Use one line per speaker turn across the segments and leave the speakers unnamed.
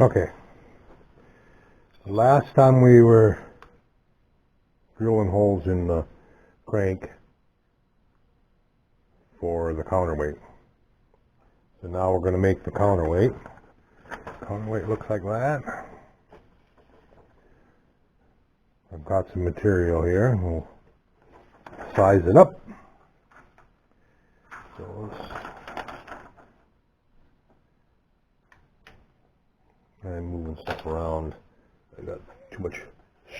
Okay. Last time we were drilling holes in the crank for the counterweight. So now we're going to make the counterweight. Counterweight looks like that. I've got some material here. We'll size it up. So I'm moving stuff around. I got too much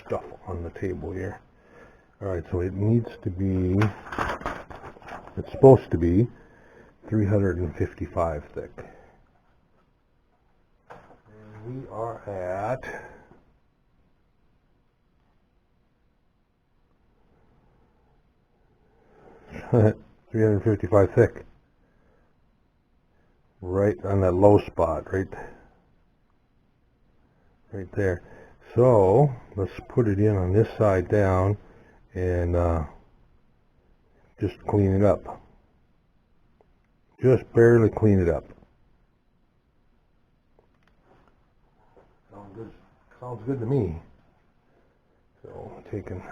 stuff on the table here. Alright, so it needs to be, it's supposed to be 355 thick. And we are at 355 thick. Right on that low spot, right there. So let's put it in on this side down and just clean it up. Just barely clean it up. Sounds good to me. So taking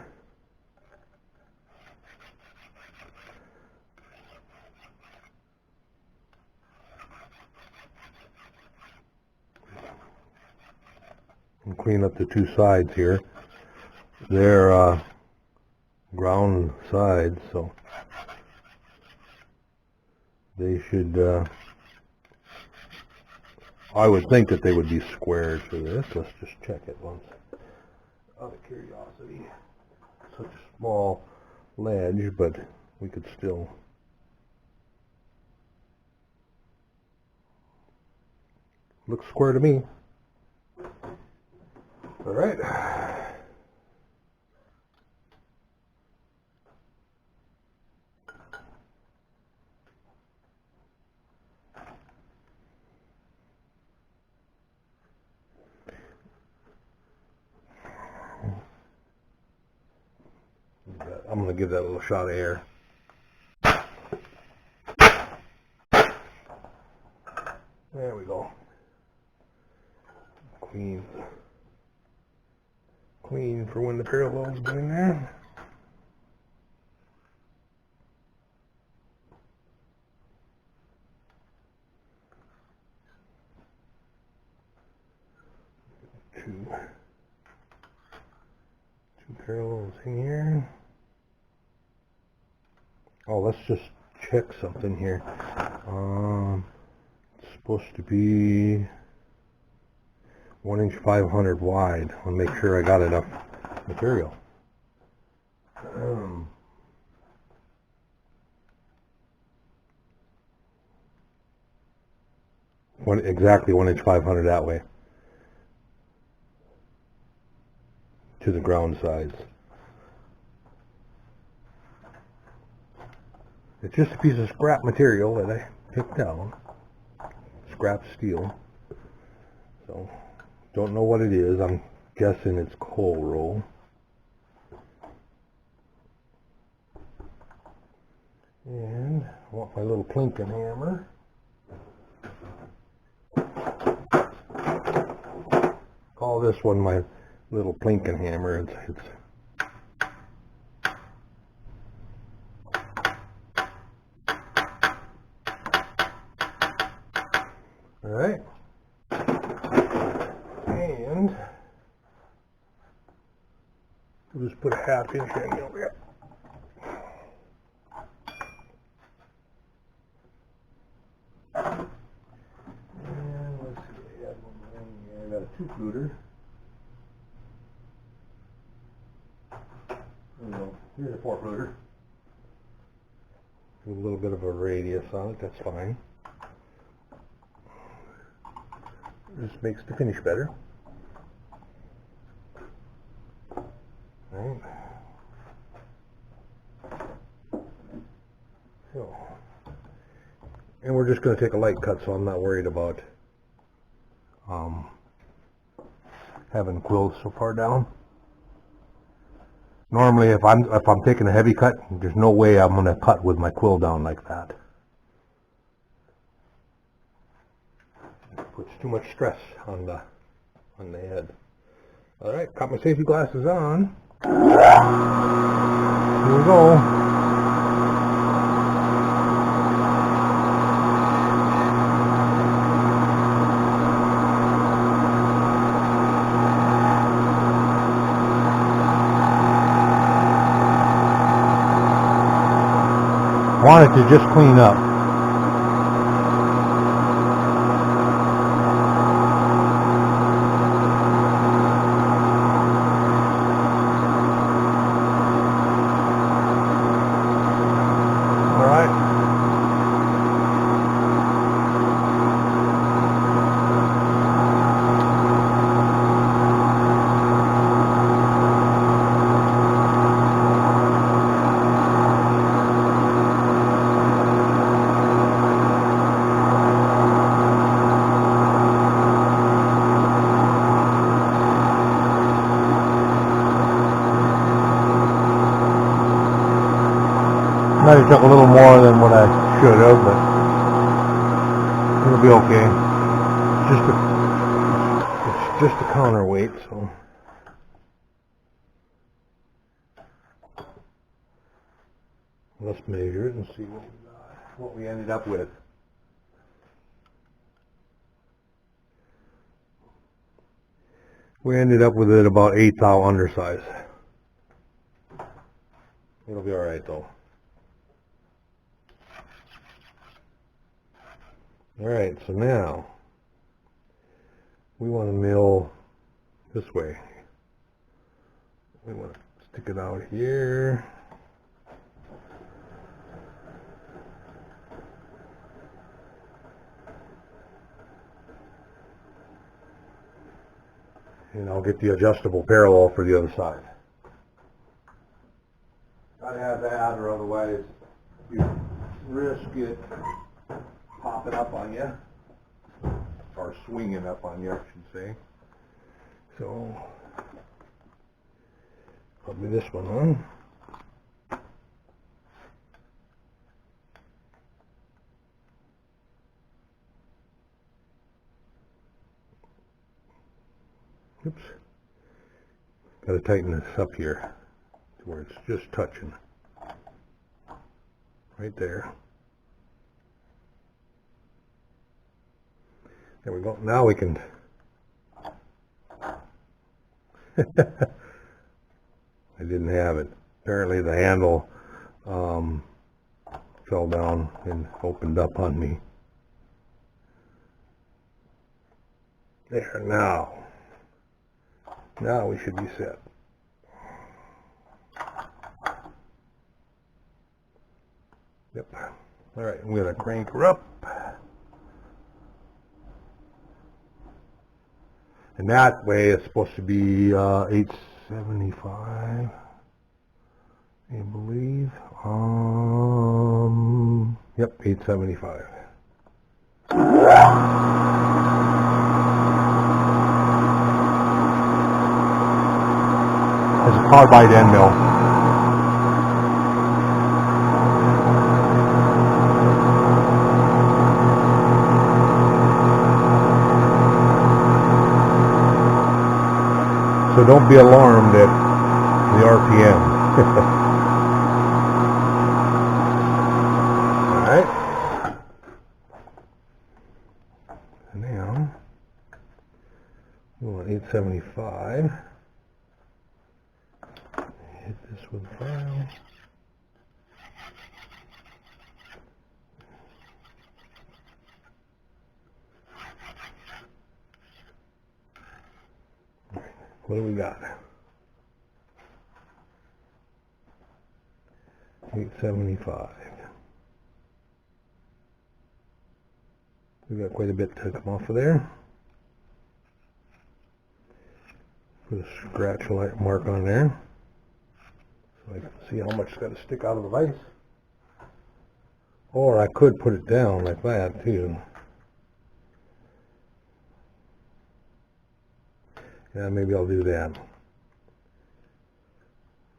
and clean up the two sides here. They're ground sides, so they should, I would think that they would be squared for this. Let's just check it once. Out of curiosity. Such a small ledge, but we could still. Looks square to me. All right. I'm going to give that a little shot of air. There we go. Clean for when the parallels go in there. Two parallels in here. Oh, let's just check something here. It's supposed to be 1 inch 500 wide. I'll make sure I got enough material. Exactly 1 inch 500 that way to the ground sides. It's just a piece of scrap material that I picked down. Scrap steel. So, don't know what it is. I'm guessing it's coal roll. And I want my little plinking hammer. Call this one my little plinking hammer. It's all right. And we'll just put a 1/2 inch in over here. And let's see, I have one in here. I got a 2-fluter. Here's a 4-fluter. A little bit of a radius on it, that's fine. This makes the finish better. Right. So, and we're just going to take a light cut, so I'm not worried about having quills so far down. Normally, if I'm taking a heavy cut, there's no way I'm going to cut with my quill down like that. It puts too much stress on the on the head. Alright, got my safety glasses on. Here we go. Want it to just clean up. Might have took a little more than what I should have, but it'll be okay. It's just a counterweight, so. Let's measure it and see what we ended up with. We ended up with it about 1/8 thou undersize. It'll be alright though. Alright, so now we want to mill this way. We want to stick it out here. And I'll get the adjustable parallel for the other side. Gotta have that, or otherwise you risk it popping up on you, or swinging up on you, I should say. So, probably this one on. Oops. Gotta tighten this up here to where it's just touching. Right there. There we go. Now we can. I didn't have it. Apparently the handle fell down and opened up on me. There, now. Now we should be set. Yep. Alright, I'm going to crank her up. And that way it's supposed to be 875, I believe. Yep, 875. It's a carbide end mill. So don't be alarmed at the RPM. Alright. Now, we want 875. Hit this with a file. What do we got? 875. We got quite a bit to come off of there. Put a scratch light mark on there, so I can see how much is got to stick out of the vise. Or I could put it down like that too. Yeah, maybe I'll do that.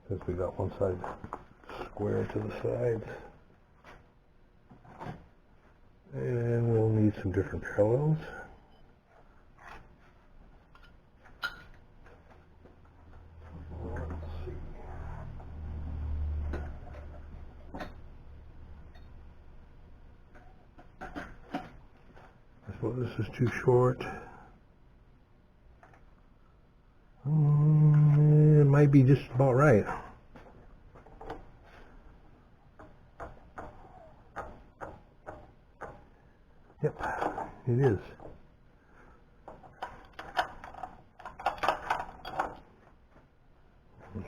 Since we got one side square to the sides. And we'll need some different parallels. So this is too short. It might be just about right. Yep, it is.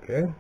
Okay.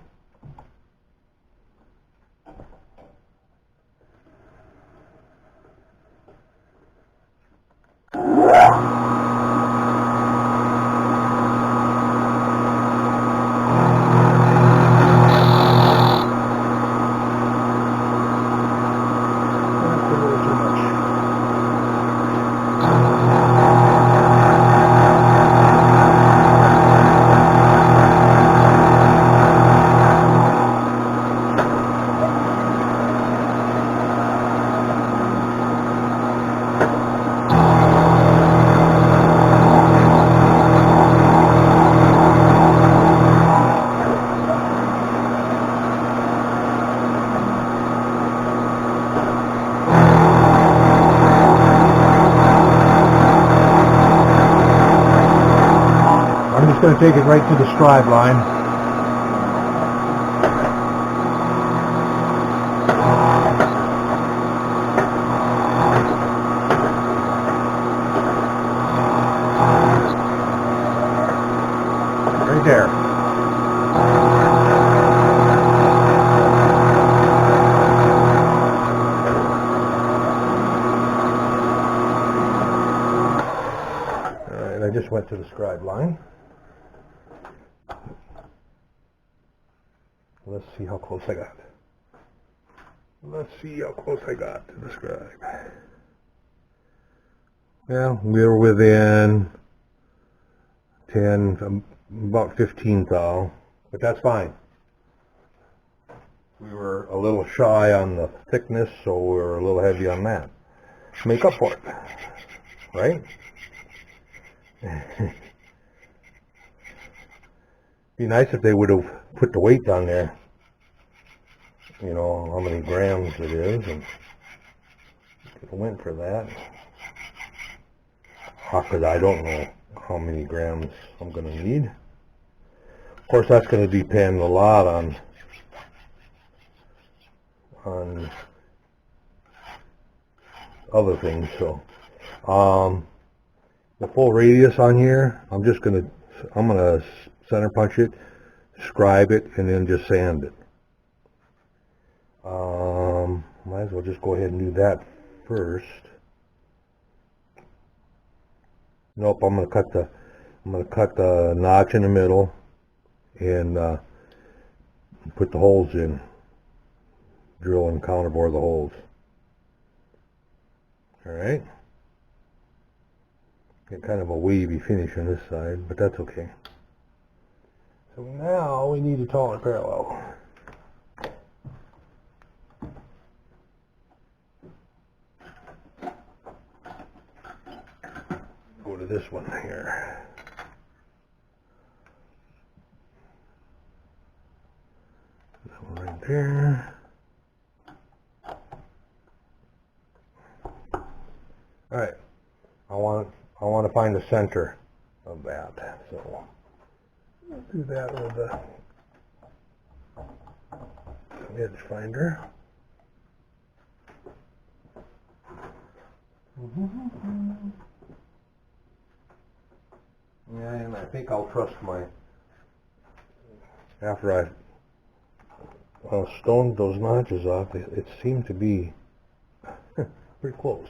I'm just going to take it right to the scribe line. Right there. Alright, I just went to the scribe line. Let's see how close I got. Let's see how close I got to the scribe. Well, we were within 10, about 15 thou, but that's fine. We were a little shy on the thickness, so we were a little heavy on that. Make up for it, right? Be nice if they would have put the weight on there. You know, how many grams it is, and could have went for that. Because I don't know how many grams I'm going to need. Of course, that's going to depend a lot on other things. So, the full radius on here, I'm gonna center punch it, scribe it, and then just sand it. Might as well just go ahead and do that first. Nope, I'm gonna cut the notch in the middle and put the holes in. Drill and counterbore the holes. Alright. Get kind of a wavy finish on this side, but that's okay. So now we need a taller parallel. Go to this one here. That one right there. Alright. I want to find the center of that. So we'll do that with the edge finder. Yeah, and I think I'll trust after I stoned those notches off, it seemed to be pretty close.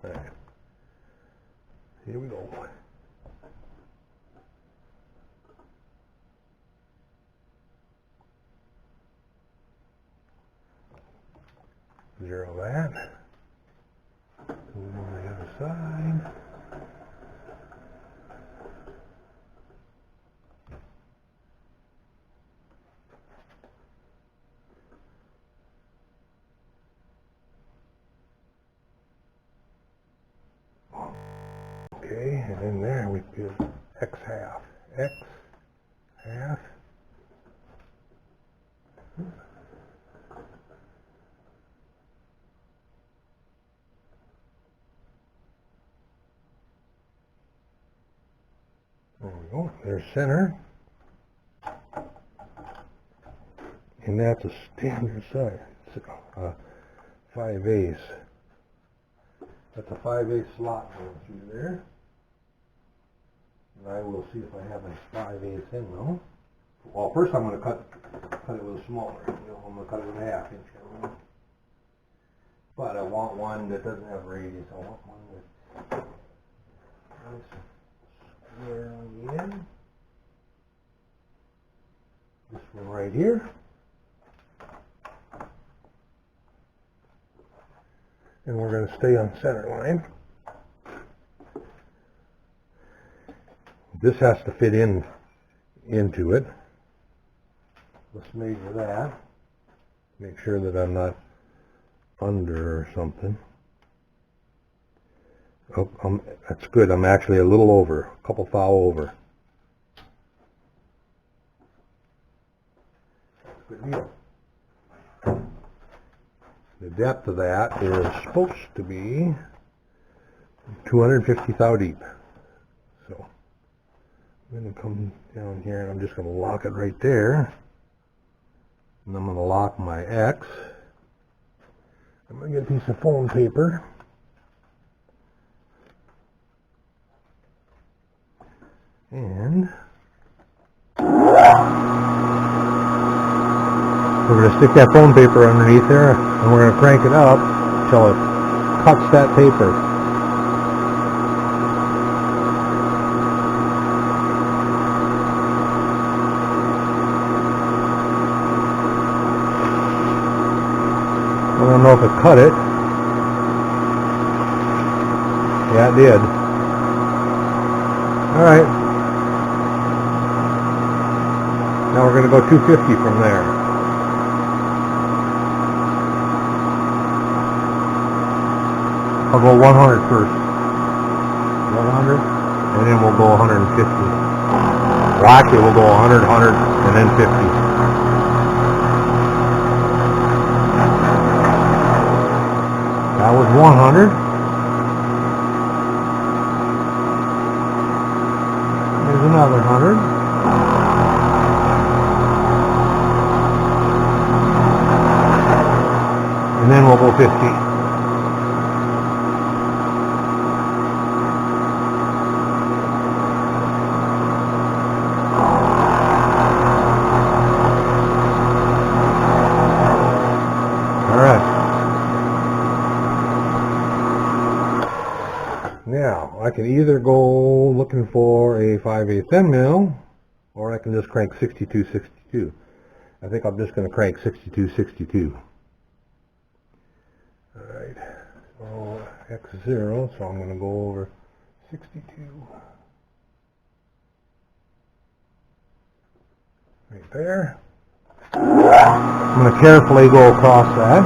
Alright, here we go. Zero that. Move on the other side. Okay, and in there we give x half. X half. go. There's center. And that's a standard size. 5/8. That's a 5/8 slot going through there. And I will see if I have a 5/8 end mill. Well, first I'm going to cut it with a smaller. I'm going to cut it with a 1/2 inch. But I want one that doesn't have radius. I want one with nice square on the end. This one right here. And we're going to stay on center line. This has to fit into it. Let's measure that. Make sure that I'm not under or something. Oh, that's good. I'm actually a little over, a couple thou over. Good deal. The depth of that is supposed to be 250 thou deep. So I'm going to come down here and I'm just going to lock it right there. And I'm going to lock my X. I'm going to get a piece of foam paper. And we're going to stick that foam paper underneath there, and we're going to crank it up until it cuts that paper. I don't know if it cut it. Yeah, it did. Alright. Now we're going to go 250 from there. I'll go 100 first. 100, and then we'll go 150. Well, actually, we'll go 100, 100, and then 50. That was 100. There's another 100. And then we'll go 50. Now, I can either go looking for a 5/8 end mill, or I can just crank 62/62. I think I'm just going to crank 62/62. Alright, so X0, so I'm going to go over 62. Right there. I'm going to carefully go across that.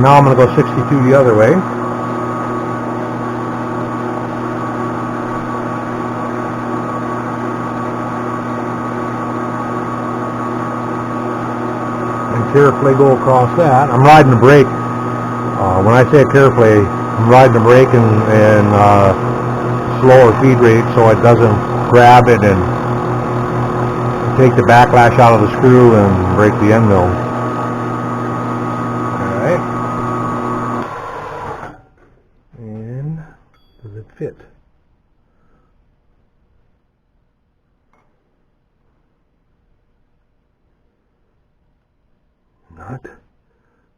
Now I'm going to go 62 the other way. And carefully go across that. I'm riding the brake. When I say carefully, I'm riding the brake in slower feed rate so it doesn't grab it and take the backlash out of the screw and break the end mill. Alright. And does it fit?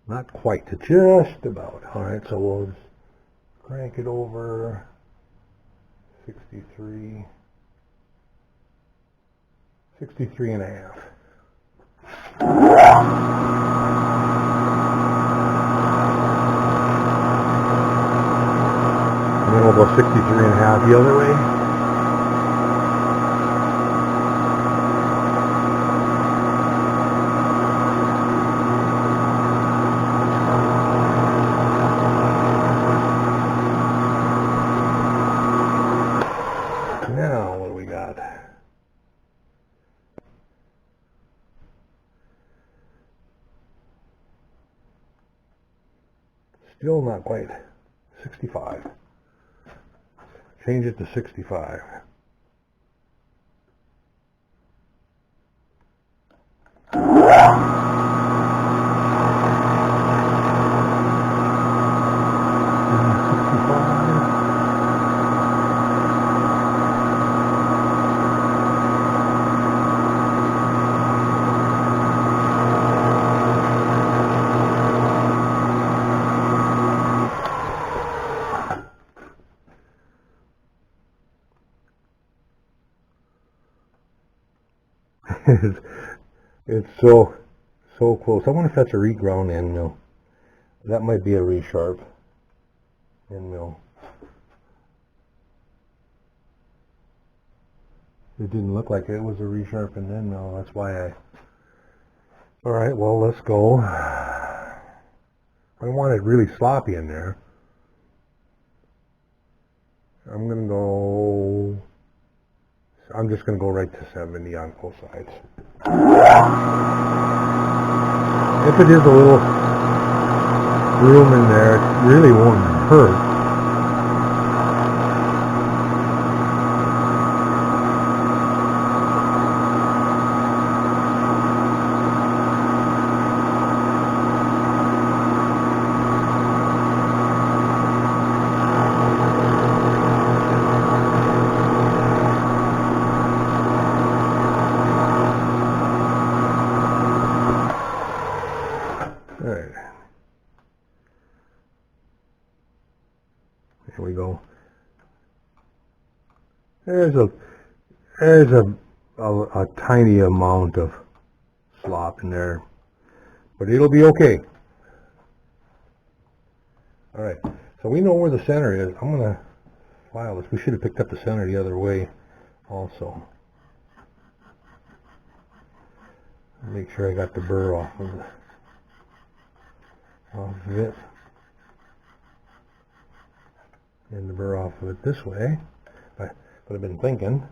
Not quite, just about. Alright, so we'll just crank it over 63 and a half. And then we'll go 63 and a half the other way. Now, what do we got? Still not quite. 65. Change it to 65. It's so close. I wonder if that's a reground end mill. That might be a resharp end mill. It didn't look like it was a resharpened end mill. That's why I... Alright, well, let's go. I want it really sloppy in there. I'm just going to go right to 70 on both sides. If it is a little room in there, it really won't hurt. Alright. Here we go. There's a tiny amount of slop in there, but it'll be okay. Alright, so we know where the center is. I'm going to file this. We should have picked up the center the other way also. Make sure I got the burr off of it. And the burr off of it this way. But I've been thinking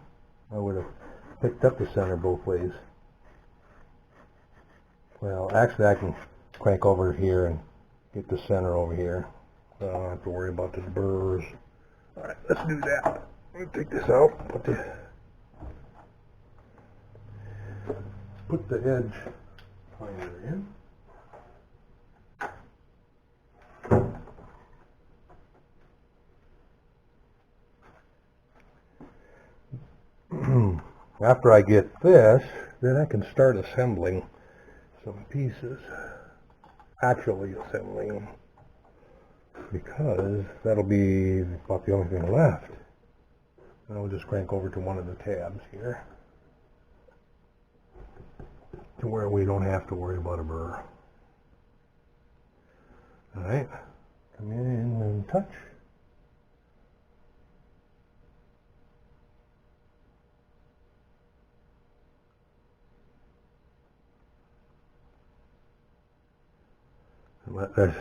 I would have picked up the center both ways. Well, actually I can crank over here and get the center over here. So I don't have to worry about the burrs. Alright, let's do that. Let me take this out. Put the edge finder in. After I get this, then I can start assembling some pieces. Actually assembling them. Because that'll be about the only thing left. And I'll just crank over to one of the tabs here. To where we don't have to worry about a burr. Alright. Come in and touch.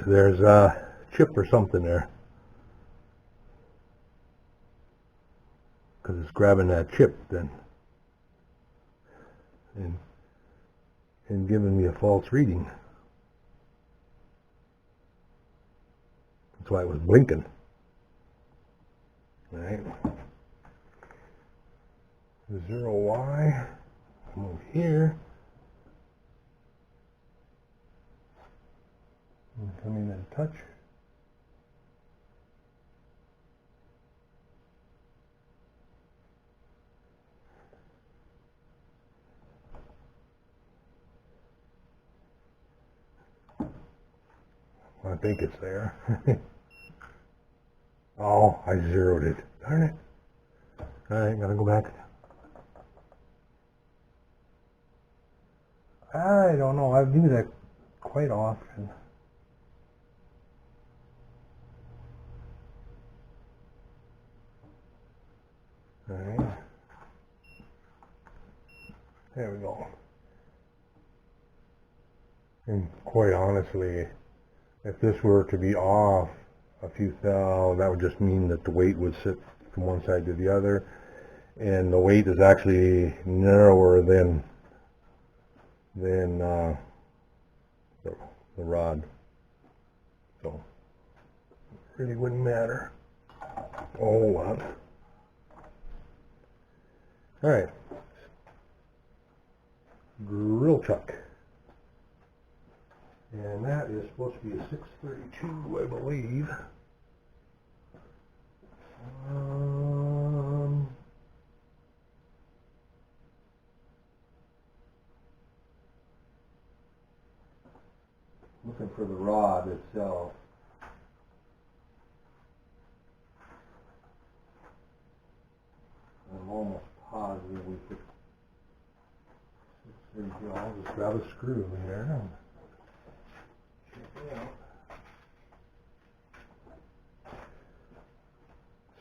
There's a chip or something there. Because it's grabbing that chip then. And giving me a false reading. That's why it was blinking. Alright. 0Y. Come over here. And come in and touch. I think it's there. Oh, I zeroed it. Darn it. Alright, gotta go back. I don't know. I do that quite often. Alright. There we go. And quite honestly, if this were to be off a few thou, that would just mean that the weight would sit from one side to the other, and the weight is actually narrower than the rod. So really wouldn't matter. Oh, hold on. Alright. Drill chuck. And that is supposed to be a 632, I believe. Looking for the rod itself. I'm almost positive we could. I'll just grab a screw in there and check it out.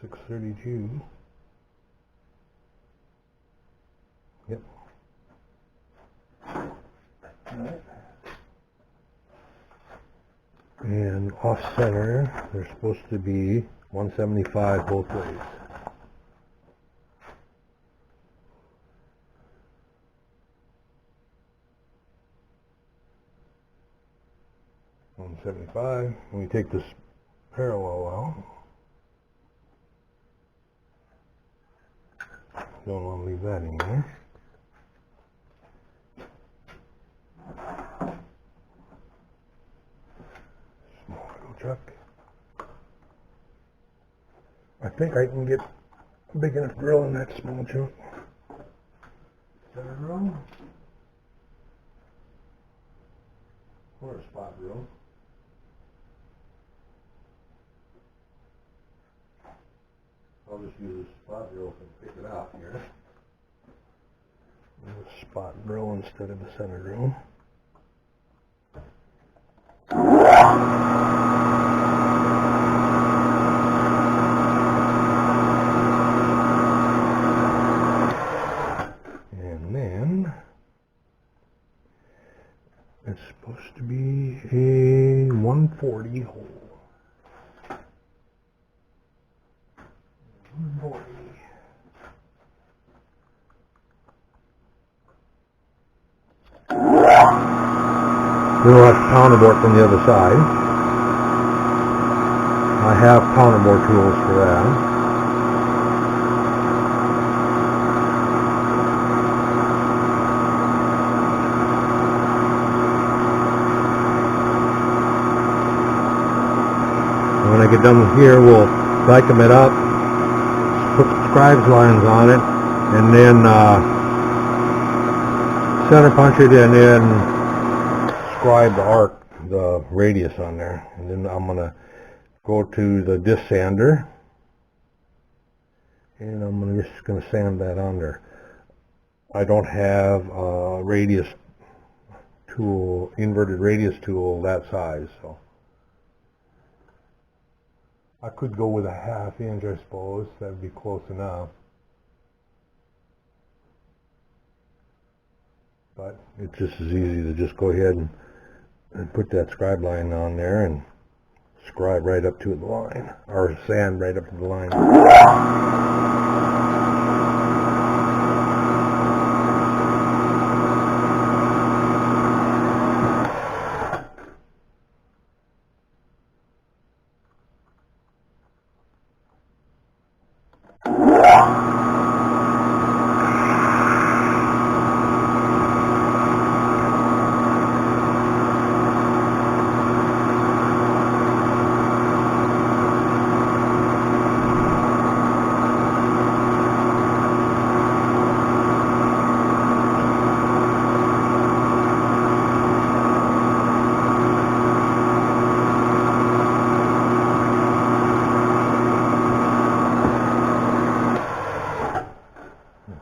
632. Yep. Alright. And off center, they're supposed to be 175 both ways. $175. When we take this parallel out, don't want to leave that in there. Small little chuck. I think I can get a big enough drill in that small chuck. Center drill. Or a spot drill. I'll just use a spot drill to pick it out here. A spot drill instead of a center drill. And then it's supposed to be a 140 hole. 140. Then we'll have to counterbore from the other side. I have counterbore tools for that. When I get done with here, we'll vacuum it up, put scribes lines on it, and then center punch it, and then scribe the arc, the radius on there. And then I'm going to go to the disc sander, and I'm just going to sand that under. I don't have a radius tool, inverted radius tool that size, so I could go with a 1/2 inch, I suppose. That would be close enough. But it's just as easy to just go ahead and put that scribe line on there and scribe right up to the line, or sand right up to the line.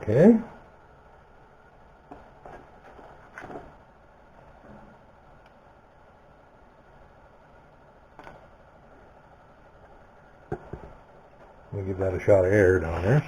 Okay. Let me give that a shot of air down there.